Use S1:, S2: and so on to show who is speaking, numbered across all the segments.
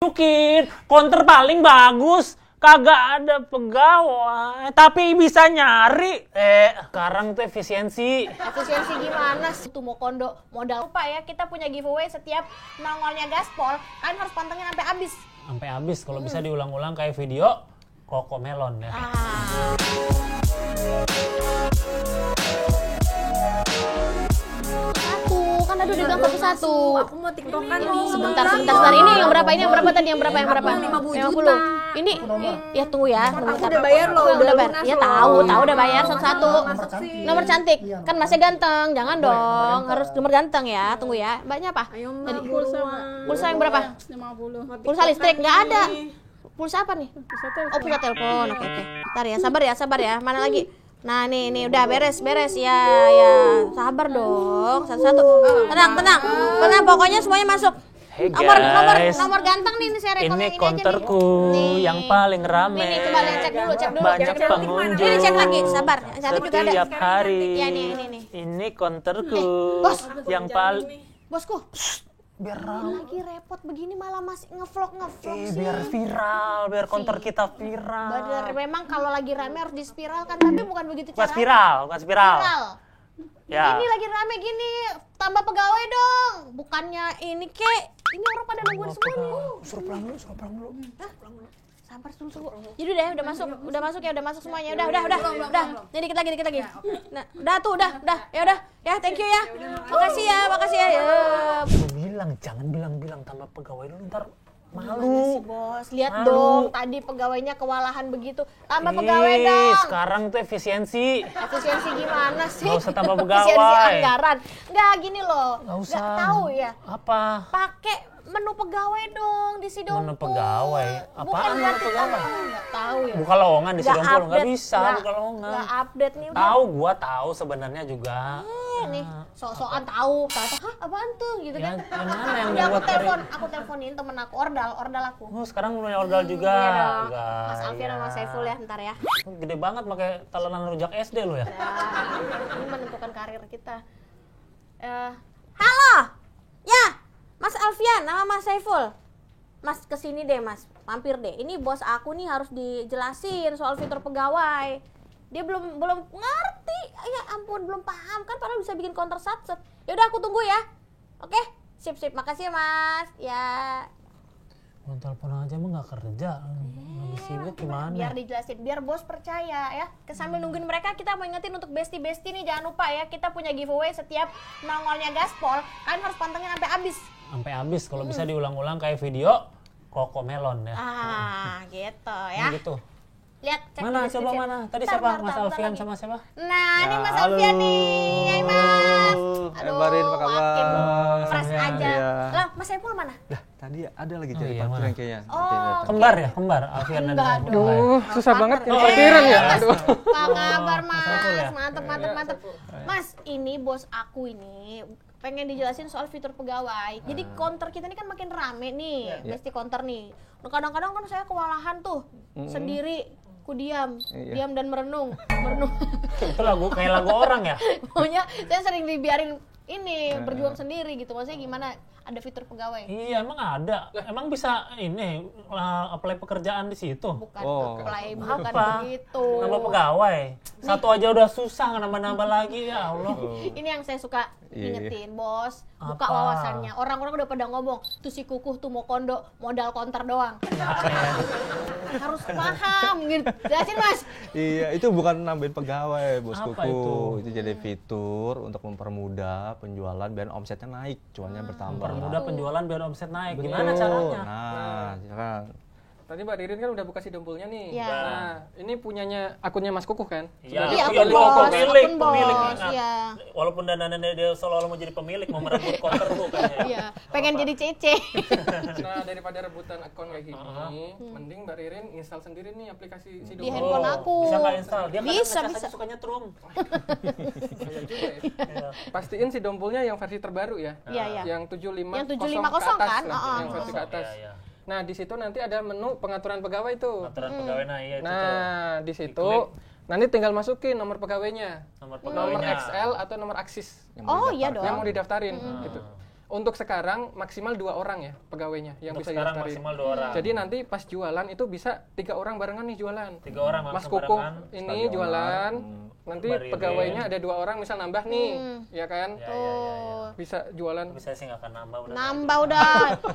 S1: Tunjukin counter paling bagus, kagak ada pegawai tapi bisa nyari. Sekarang tuh efisiensi
S2: Gimana sih tuh mau kondo modal lupa ya, kita punya giveaway setiap nongolnya gaspol, kalian harus pantengin sampai habis.
S1: Kalau bisa diulang-ulang kayak video Koko Melon ya.
S2: Kan aduh dia bilang satu-satu.
S3: Aku mau tiktokan nih.
S2: Sebentar. Ini yang berapa tadi? Yang berapa?
S3: 50 juta.
S2: Ini ya tunggu ya.
S3: Aku udah bayar loh,
S2: udah bayar.
S3: lunas
S2: Ya
S3: loh.
S2: tahu udah bayar satu-satu. Nomor cantik.
S4: Iya,
S2: Kan masnya ganteng. Jangan dong. Harus nomor ganteng ya. Tunggu ya. Mbaknya apa?
S3: Ayo
S2: Tadi
S3: pulsa.
S2: pulsa yang berapa?
S4: 50.
S2: Pulsa listrik nggak ada. Pulsa apa nih? Oh, pulsa telepon. Oke. Ntar ya, sabar ya. Mana lagi? Nah, nih udah beres ya. Sabar dong. Satu-satu. Tenang. Pokoknya semuanya masuk.
S1: Hey
S2: Nomor ganteng nih saya rekom
S1: ini
S2: yang
S1: counterku yang paling rame.
S2: Ini coba lihat, cek dulu.
S1: Banyak
S2: Cek dulu.
S1: pengunjung.
S2: Ini cek lagi, sabar. Yang cantik juga ada.
S1: Setiap hari.
S2: Ya, ini.
S1: Ini counterku
S2: Bos.
S1: yang paling.
S2: Bosku,
S1: Biar rame.
S2: lagi repot begini malah masih ngevlog sih.
S1: Biar viral, biar counter kita viral.
S2: Bener, memang kalau lagi rame harus dispiralkan, tapi bukan begitu
S1: Bukan
S2: caranya.
S1: bukan spiral. Ya.
S2: Ini lagi rame gini, tambah pegawai dong. Bukannya ini ini orang pada nungguin semua nih.
S1: Suruh pulang dulu.
S2: Sabar dulu. Jadi udah masuk semuanya. Udah. Ini dikit lagi. Nah, udah. Ya, thank you ya. Makasih ya.
S1: Lu bilang jangan bilang tambah pegawai dulu, ntar malu.
S2: Bos, lihat
S1: Malu.
S2: dong. Tadi pegawainya kewalahan begitu. Tambah pegawai dong.
S1: Sekarang tuh efisiensi
S2: Gimana sih?
S1: Nggak usah tambah
S2: Efisiensi
S1: pegawai.
S2: anggaran. Nggak gini loh.
S1: Nggak usah.
S2: Nggak tahu ya.
S1: Apa?
S2: Pakai menu pegawai dong di Sidompol.
S1: Menu pegawai? Apaan menu
S2: berarti
S1: pegawai?
S2: Nggak tahu ya.
S1: Buka lowongan di Sidompol nggak
S2: update.
S1: bisa buka lowongan.
S2: Nggak update nih.
S1: Tahu, gua tahu sebenarnya juga.
S2: Nih, sok-sokan tahu. Kata, hah apaan tuh? Gitu
S1: Ya,
S2: kan.
S1: yang mana yang
S2: Udah
S1: buat
S2: aku teleponin temen aku, ordal aku.
S1: Oh, sekarang mulai ordal juga.
S2: Iya dong.
S1: Enggak,
S2: Mas Alfian
S1: ya.
S2: sama Saiful ya, ntar ya.
S1: Gede banget pakai talenan rujak SD lo ya.
S2: Ini menentukan karir kita. Halo, ya, Mas Alfian sama Mas Saiful. Mas kesini deh Mas, mampir deh. Ini bos aku nih harus dijelasin soal fitur pegawai. Dia belum ngerti. Ya ampun, belum paham kan, padahal bisa bikin counter satset. Ya udah aku tunggu ya. Oke, sip. Makasih ya Mas. Ya.
S1: Mau telepon aja mah nggak kerja. Lagi sibuk gimana?
S2: Biar dijelasin, biar bos percaya ya. Sambil nungguin mereka, kita mau ingetin untuk bestie-bestie nih, jangan lupa ya, kita punya giveaway setiap nongolnya gaspol. Kalian harus pantengin sampai habis.
S1: Kalau bisa diulang-ulang kayak video Koko Melon ya.
S2: Gitu
S1: Ini
S2: ya.
S1: gitu.
S2: Lihat, cek
S1: Mana?
S2: di
S1: Coba
S2: description.
S1: mana? Tadi
S2: Bentar,
S1: siapa?
S2: bentar,
S1: Mas
S2: bentar
S1: Alfian
S2: lagi.
S1: sama siapa?
S2: Nah, ini Mas
S4: Halo.
S2: Alfian nih. Hai Mas.
S4: Hai, Barin, apa kabar?
S2: makin fresh
S1: Alfian.
S2: aja.
S4: Iya.
S2: Lah, Mas Saiful mana?
S4: Lah, tadi ada lagi
S1: Oh
S4: jadi
S1: iya,
S4: parkiran
S1: mana?
S4: kayaknya.
S2: Oh.
S1: Kembar ya? Kembar Alfian dan
S2: Enggak
S1: Saiful.
S2: dong.
S3: Susah banget
S2: Partner.
S3: yang parkiran ya.
S2: Mas,
S3: Aduh.
S2: apa kabar Mas?
S1: Saiful ya?
S2: Mantep. Mas, ini bos aku ini pengen dijelasin soal fitur pegawai. Jadi counter kita ini kan makin rame nih, bestie counter nih. Kadang-kadang kan saya kewalahan tuh, sendiri, ku diam dan merenung.
S1: Itu kayak lagu orang ya?
S2: Pokoknya saya sering dibiarin ini berjuang sendiri gitu. Maksudnya gimana? Ada fitur pegawai?
S1: Iya, emang ada. Emang bisa ini apply pekerjaan di situ.
S2: Bukan
S4: Oh.
S2: apply, bukan
S1: Apa?
S2: begitu.
S1: Nambah pegawai. Satu aja udah susah, nambah lagi ya Allah.
S2: Ini yang saya suka
S4: Iya.
S2: ingetin, bos. Buka
S1: Apa?
S2: wawasannya. Orang-orang udah pada ngomong, tuh si Kukuh tuh mau kondo, modal counter doang. Harus paham gitu. Jelasin, Mas.
S4: Iya, itu bukan nambahin pegawai, Bos
S1: Apa
S4: Kuku. Itu jadi fitur untuk mempermudah penjualan biar omsetnya naik, cuannya bertambah.
S1: Permudah penjualan biar omset naik.
S4: Betul.
S1: Gimana caranya?
S4: Nah, sekarang
S3: Tadi Mbak Ririn kan udah buka Sidompolnya nih.
S2: Iya.
S3: Nah, ini punyanya akunnya Mas Kukuh kan?
S1: Iya,
S2: Iya,
S1: iya,
S2: akun
S1: dia
S2: bos,
S1: pemilik.
S2: akun bos,
S1: Nah,
S2: iya.
S1: Walaupun dananya dia seolah-olah mau jadi pemilik, mau merebut counter tuh kayaknya.
S2: Iya, pengen jadi cece.
S3: Nah, daripada rebutan akun kayak gini, mending Mbak Ririn install sendiri nih aplikasi
S2: Di
S3: Sidompol.
S2: handphone aku.
S1: Bisa nggak install? Dia
S2: Bisa.
S1: aja sukanya trum.
S3: Iya juga ya. Pastiin Sidompolnya yang versi terbaru ya.
S2: Iya.
S3: Yang 750
S2: Yang 750
S3: ke atas
S2: kan?
S3: lah,
S2: Oh,
S3: yang versi ke atas.
S1: Iya.
S3: Nah, di situ nanti ada menu pengaturan pegawai tuh.
S1: Aturan pegawai, nah iya itu tuh.
S3: Nah, di situ
S1: Diklik.
S3: nanti tinggal masukin nomor pegawainya.
S1: Nomor
S3: Nomor
S1: pegawainya.
S3: XL atau nomor Aksis.
S2: Oh iya dong.
S3: Yang mau didaftarin gitu. Untuk sekarang maksimal 2 orang ya pegawainya yang
S1: Untuk
S3: bisa
S1: sekarang
S3: didaftarin.
S1: maksimal 2 orang.
S3: Jadi nanti pas jualan itu bisa 3 orang barengan nih jualan.
S1: 3 orang
S3: Mas
S1: langsung
S3: Kukuh
S1: barengan.
S3: ini
S4: Sebagai
S3: jualan,
S4: owner,
S3: nanti
S1: Mbak Ririn.
S3: pegawainya ada 2 orang misal nambah nih, ya kan?
S1: Ya,
S2: Tuh.
S3: Bisa jualan.
S1: Bisa sih nggak akan nambah udah.
S2: Nambah udah.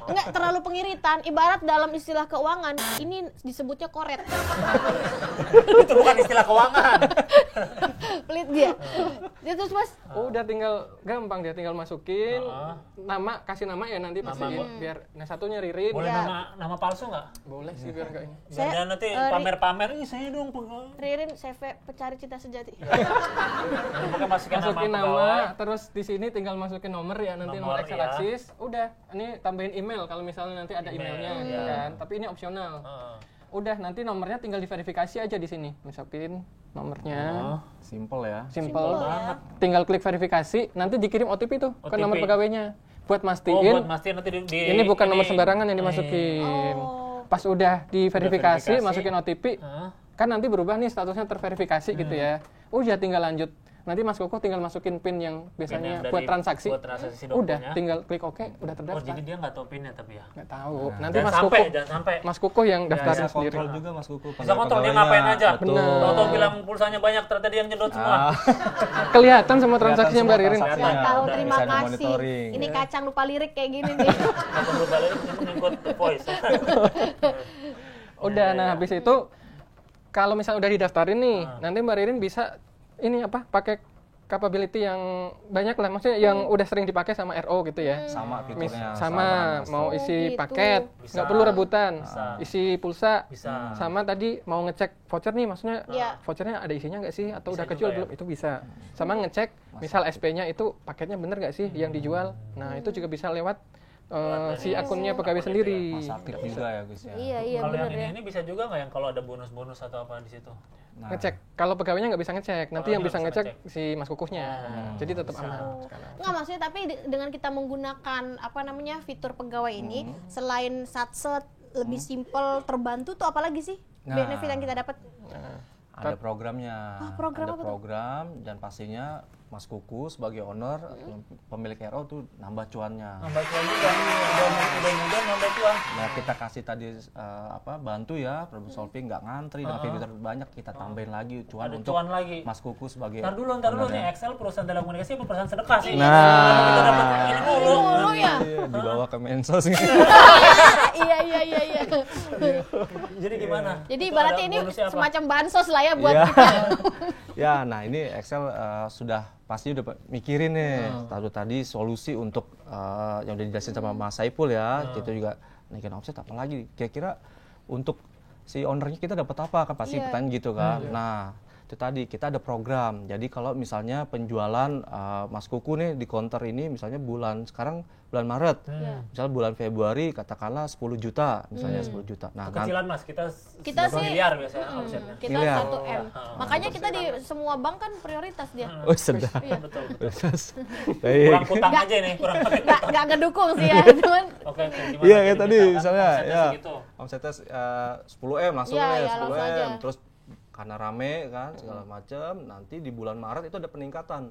S2: Enggak terlalu pengiritan. Ibarat dalam istilah keuangan, ini disebutnya koret.
S1: Itu bukan istilah keuangan.
S2: Pelit dia. Dia terus Mas,
S3: Udah tinggal gampang dia tinggal masukin
S1: Ah.
S3: nama, kasih nama ya nanti pastiin biar nah satunya Ririn.
S1: Boleh
S2: Ya.
S1: nama palsu nggak?
S3: Boleh sih biar enggak ini.
S1: Biar
S2: Saya-
S1: dia nanti pamer-pamer, ih saya dong pegawai.
S2: Ririn CV pencari cita sejati.
S1: Pokoknya masukin
S3: Masukin
S1: nama
S3: nama,
S1: pegawai.
S3: terus di sini tinggal masukin nomor ya nanti
S1: Nomor,
S3: nomor Excel
S1: iya.
S3: Axis. Udah, ini tambahin email kalau misalnya nanti ada
S1: Email,
S3: emailnya
S1: iya.
S3: kan. Tapi ini opsional.
S1: Heeh.
S3: Udah, nanti nomornya tinggal diverifikasi aja di sini. Masukin nomornya.
S4: Simple ya.
S3: Simple
S2: Simple
S3: banget. Tinggal klik verifikasi, nanti dikirim OTP tuh ke
S1: OTP.
S3: nomor pegawainya. Buat
S1: Oh,
S3: mastiin
S1: buat mastiin nanti
S3: ini bukan nomor sembarangan yang dimasukin. Pas udah diverifikasi,
S1: verifikasi.
S3: masukin OTP,
S1: Heeh.
S3: kan nanti berubah nih statusnya terverifikasi gitu ya. Udah tinggal lanjut. Nanti Mas Kukuh tinggal masukin PIN yang biasanya
S1: yang
S3: buat
S1: dari-
S3: transaksi.
S1: buat transaksi
S3: Udah,
S1: dokumennya.
S3: tinggal klik OK, udah
S1: Oh,
S3: terdaftar.
S1: jadi dia nggak tahu pinnya tapi ya.
S3: Nggak tahu. Nanti
S1: Jangan
S3: Mas
S1: sampai,
S3: Kukuh,
S1: jangan sampai.
S3: Mas Kukuh yang daftarin
S4: Bisa
S3: sendiri.
S4: kontrol juga Mas Kukuh.
S1: Bisa kontrol dia ngapain aja.
S3: Bener.
S1: Tahu-tahu bilang pulsanya banyak, ternyata dia yang nyedot semua.
S3: Kelihatan semua transaksinya Mbak Ririn.
S1: transaksi.
S2: Nggak tahu,
S1: Udah,
S2: terima
S4: bisa
S2: kasih.
S4: dimonitoring.
S2: Ini kacang lupa lirik kayak gini nih.
S1: Nggak perlu balik, cuma ikut voice.
S3: Udah, nah habis itu kalau misalnya udah didaftarin nih, nanti Mbak Ririn bisa ini apa? Pakai capability yang banyak lah, maksudnya yang udah sering dipakai sama RO gitu ya.
S4: Sama fiturnya.
S3: Sama mau
S2: Oh,
S3: isi
S2: gitu.
S3: paket,
S1: Bisa.
S3: nggak perlu rebutan.
S1: Bisa.
S3: Isi pulsa.
S1: Bisa.
S3: Sama tadi mau ngecek voucher nih, maksudnya
S2: Iya.
S3: vouchernya ada isinya nggak sih atau
S1: Bisa
S3: udah
S1: juga
S3: kejual
S1: ya?
S3: belum? Itu bisa. Sama ngecek misal SP-nya itu paketnya bener nggak sih yang dijual. Nah, itu juga bisa lewat si akunnya pegawai sendiri.
S4: Mas aktif juga ya Gus ya.
S2: Iya, iya
S1: Kalau yang
S2: bener ya.
S1: ini bisa juga nggak yang kalau ada bonus-bonus atau apa di situ?
S4: Nah,
S3: Ngecek. Kalau pegawainya nggak bisa ngecek, nanti
S1: Kalau
S3: yang
S1: dia
S3: bisa
S1: bisa
S3: ngecek
S1: ngecek.
S3: si Mas Kukuhnya. Jadi tetap aman sekarang.
S2: Enggak, maksudnya tapi dengan kita menggunakan apa namanya fitur pegawai ini selain satset lebih simpel terbantu tuh apalagi sih
S4: Nah.
S2: benefit yang kita dapat?
S4: ada programnya.
S2: program
S4: ada
S2: apa tuh?
S4: program dan pastinya Mas Kukuh sebagai owner pemilik RO tuh nambah cuannya.
S1: Nambah cuan juga, udah mudah nambah cuan.
S4: Nah, kita kasih tadi bantu ya problem solving, nggak ngantri dan fitur banyak kita tambahin lagi cuan
S1: Ada
S4: untuk
S1: cuan lagi.
S4: Mas Kukuh sebagai
S1: Ntar dulu nih Excel perusahaan telekomunikasi apa perusahaan sedekah sih?
S4: Nah.
S1: Kita dapat ini mulu.
S2: Mulu ya.
S4: Iya, dibawa ke Mensos gitu.
S2: Iya.
S1: Jadi gimana?
S2: Jadi
S1: Itu
S2: ibaratnya
S1: ada
S2: ini
S1: bonusnya apa?
S2: semacam bansos lah ya buat
S4: Iya.
S2: kita.
S4: Ya, nah ini Excel sudah pasti udah mikirin nih tadi solusi untuk yang udah dijelasin sama Mas Saiful ya, kita juga naikin omset apalagi kira-kira untuk si ownernya kita dapat apa kan pasti
S2: Iya.
S4: pertanyaan gitu kan. Nah, itu tadi kita ada program. Jadi kalau misalnya penjualan Mas Kukuh nih di counter ini misalnya sekarang bulan Maret. Misalnya bulan Februari katakanlah 10 juta, misalnya 10 juta. Nah,
S1: Kecilan Mas, kita
S2: Kita
S1: 1
S2: sih-
S1: miliar biasanya omsetnya.
S2: Kita
S4: Miliar.
S2: 1 M. Makanya kita di semua bank kan prioritas dia.
S4: oh sedap.
S2: Iya.
S1: Betul.
S4: Terus,
S1: Kurang
S4: baik.
S1: utang aja nih, kurang.
S2: Nggak ngedukung sih ya, cuman
S1: Oke, gimana?
S4: Iya
S1: Jadi
S4: kayak tadi misalnya
S1: omsetnya
S4: ya
S1: segitu.
S4: omsetnya 10 M langsung
S2: Iya,
S4: ya
S2: iya,
S4: 10
S2: langsung aja.
S4: M terus karena rame kan segala macam nanti di bulan Maret itu ada peningkatan.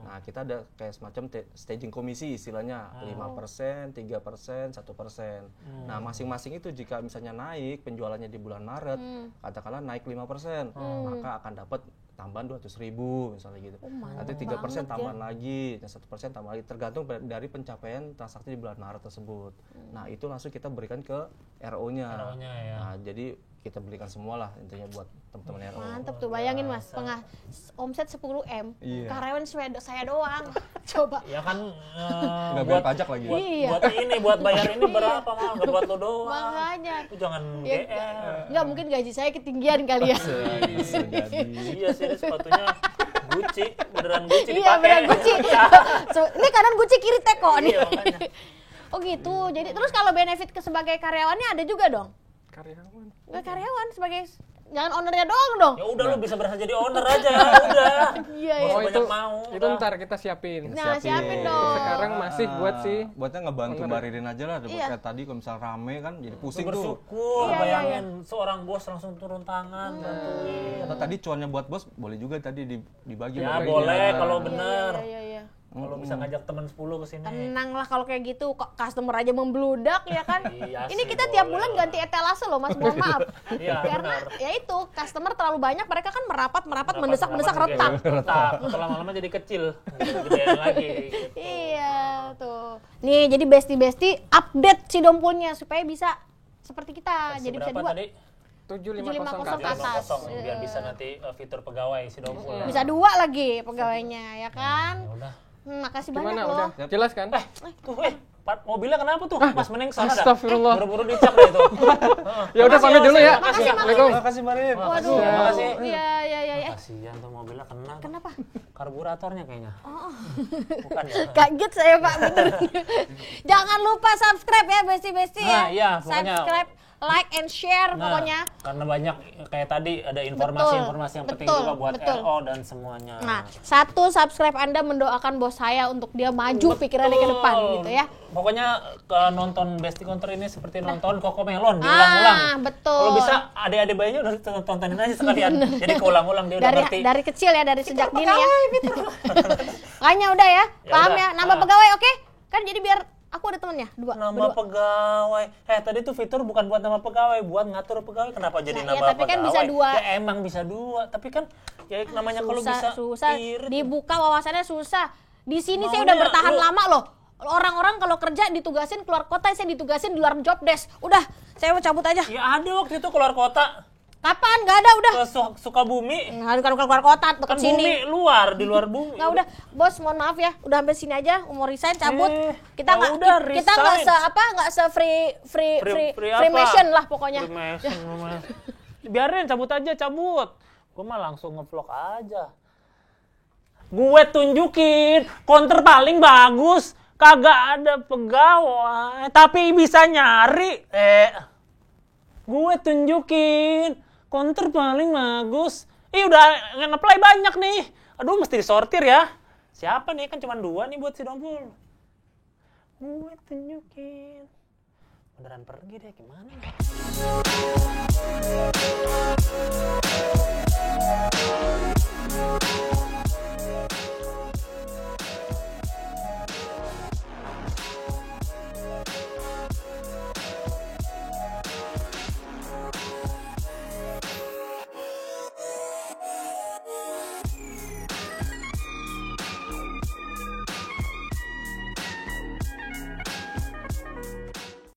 S4: Nah, kita ada kayak semacam staging komisi istilahnya 5%, 3%, 1%. Nah, masing-masing itu jika misalnya naik penjualannya di bulan Maret, katakanlah naik 5%, maka akan dapat tambahan 200.000 misalnya gitu. Nanti 3% tambahan lagi, dan 1% tambah lagi tergantung dari pencapaian transaksi di bulan Maret tersebut. Nah, itu langsung kita berikan ke RO-nya.
S1: RO-nya, ya.
S4: Nah, jadi kita belikan semua lah intinya buat teman-teman RO.
S2: mantep tuh, bayangin Mas, omset 10 M,
S4: Iya.
S2: karyawan saya doang. Coba.
S1: Ya kan
S4: Nggak bayar pajak lagi.
S1: Buat,
S2: Iya.
S1: buat bayar ini berapa mal? Nggak buat lo doang.
S2: Makanya.
S1: Itu jangan
S2: Ya,
S1: GR.
S2: nggak mungkin gaji saya ketinggian kali ya.
S4: Bisa jadi.
S1: Iya sih, ini sepatunya Gucci, beneran Gucci
S2: Iya,
S1: dipakai.
S2: benar Gucci. Ini kanan Gucci, kiri Teko nih.
S1: Iya, makanya.
S2: Oh gitu. Jadi terus kalau benefit sebagai karyawannya ada juga dong?
S3: Karyawan.
S2: Nggak karyawan, sebagai jangan ownernya doang dong.
S1: Ya udah lu bisa berhasil jadi owner aja, udah.
S2: Iya,
S1: Nggak
S2: iya.
S1: usah
S3: Oh,
S1: banyak mau.
S3: itu
S1: udah.
S3: ntar kita siapin.
S2: Nah, siapin dong.
S3: Sekarang masih buat sih
S4: buatnya ngebantu Mbak Ririn aja lah.
S2: Iya.
S4: Kayak tadi kalau misal rame kan jadi pusing tuh.
S1: Bersyukur,
S2: Iya,
S1: bayangin seorang bos langsung turun tangan, bantuin.
S4: Atau tadi cuannya buat bos boleh juga tadi dibagi.
S1: Ya
S4: Mbak
S1: boleh
S4: Ririn.
S1: kalau
S2: Iya,
S1: bener.
S2: iya.
S1: Kalau bisa ngajak teman 10 ke sini.
S2: Tenang lah kalau kayak gitu, kok customer aja membludak ya kan.
S1: Iya
S2: Ini
S1: sih,
S2: kita tiap
S1: boleh
S2: bulan
S1: lah.
S2: ganti etalase loh Mas, mohon maaf.
S1: Iya,
S2: Karena
S1: benar.
S2: ya itu, customer terlalu banyak, mereka kan merapat, mendesak retak.
S1: Retak. Atau lama-lama jadi kecil. Gedean lagi.
S2: Iya tuh. Nih jadi besti update si dompulnya supaya bisa seperti kita.
S1: Versi
S2: Jadi bisa
S1: berapa
S2: 2.
S1: tadi?
S2: 750
S3: 750
S2: ke atas.
S1: 750, biar bisa nanti fitur pegawai si Dompul.
S2: Bisa 2 lagi pegawainya ya kan.
S1: Ya udah.
S2: Makasih
S3: Gimana
S2: banyak loh.
S3: udah? Jelas kan?
S1: Tuh, mobilnya kenapa tuh? Mas Meneng sana dah.
S3: Astagfirullah.
S1: Buru-buru dicap deh itu.
S3: Ya udah pamit dulu ya.
S2: Makasih, Mas.
S3: Assalamualaikum.
S4: Makasih Marim.
S2: Waduh.
S1: Makasih.
S2: Iya.
S1: Kasihan tuh mobilnya kena.
S2: Kenapa?
S1: Karburatornya kayaknya. Bukan ya?
S2: Kaget saya Pak, bener. Jangan lupa subscribe ya besti-besti ya.
S1: Nah, iya, pokoknya.
S2: Subscribe, like and share
S1: Nah,
S2: pokoknya.
S1: karena banyak kayak tadi ada informasi-informasi yang penting
S2: betul,
S1: juga buat
S2: betul.
S1: RO dan semuanya.
S2: Nah, 1 subscribe Anda mendoakan bos saya untuk dia maju pikirannya ke depan gitu ya.
S1: Pokoknya nonton Besti Counter ini seperti nonton Coco Melon diulang-ulang.
S2: Betul.
S1: Kalau bisa adik-adik bayinya udah tontonin aja sekalian. Jadi keulang-ulang dia udah ngerti.
S2: Dari kecil ya, dari sejak dini ya. Makanya udah ya, paham
S1: udah.
S2: ya. Nambah pegawai oke? Kan jadi biar aku ada temennya, 2.
S1: Nama pegawai. Tadi tuh fitur bukan buat nama pegawai, buat ngatur pegawai. Kenapa jadi
S2: Nah,
S1: nama
S2: ya, tapi
S1: pegawai?
S2: kan bisa 2.
S1: Ya emang bisa 2, tapi kan ya namanya kalau bisa
S2: susah
S1: irit.
S2: dibuka wawasannya susah. Di sini saya
S1: Maunya
S2: udah bertahan
S1: lu-
S2: lama loh. Orang-orang kalau kerja ditugasin keluar kota, saya ditugasin di luar job desk. Udah, saya mau cabut aja.
S1: Ya ada waktu itu keluar kota
S2: Kapan? Gak ada udah.
S1: ke Sukabumi.
S2: Nggak ada keluar kota,
S1: Kan
S2: deket sini.
S1: bumi luar, di luar bumi.
S2: Nggak udah, bos mohon maaf ya, udah sampai sini aja, mau resign cabut.
S1: ya
S2: Kita nggak
S1: udah,
S2: kita nggak
S1: resign.
S2: nggak se free
S1: apa?
S2: mission lah pokoknya.
S1: Freemason, biarin cabut aja, cabut. Gue mah langsung ngevlog aja. Gue tunjukin counter paling bagus. Kagak ada pegawai, tapi bisa nyari. Gue tunjukin counter paling bagus. Udah nge-apply banyak nih. Aduh, mesti disortir ya. Siapa nih? Kan cuma 2 nih buat si Dompul. Gue tunjukin. Beneran pergi deh, gimana?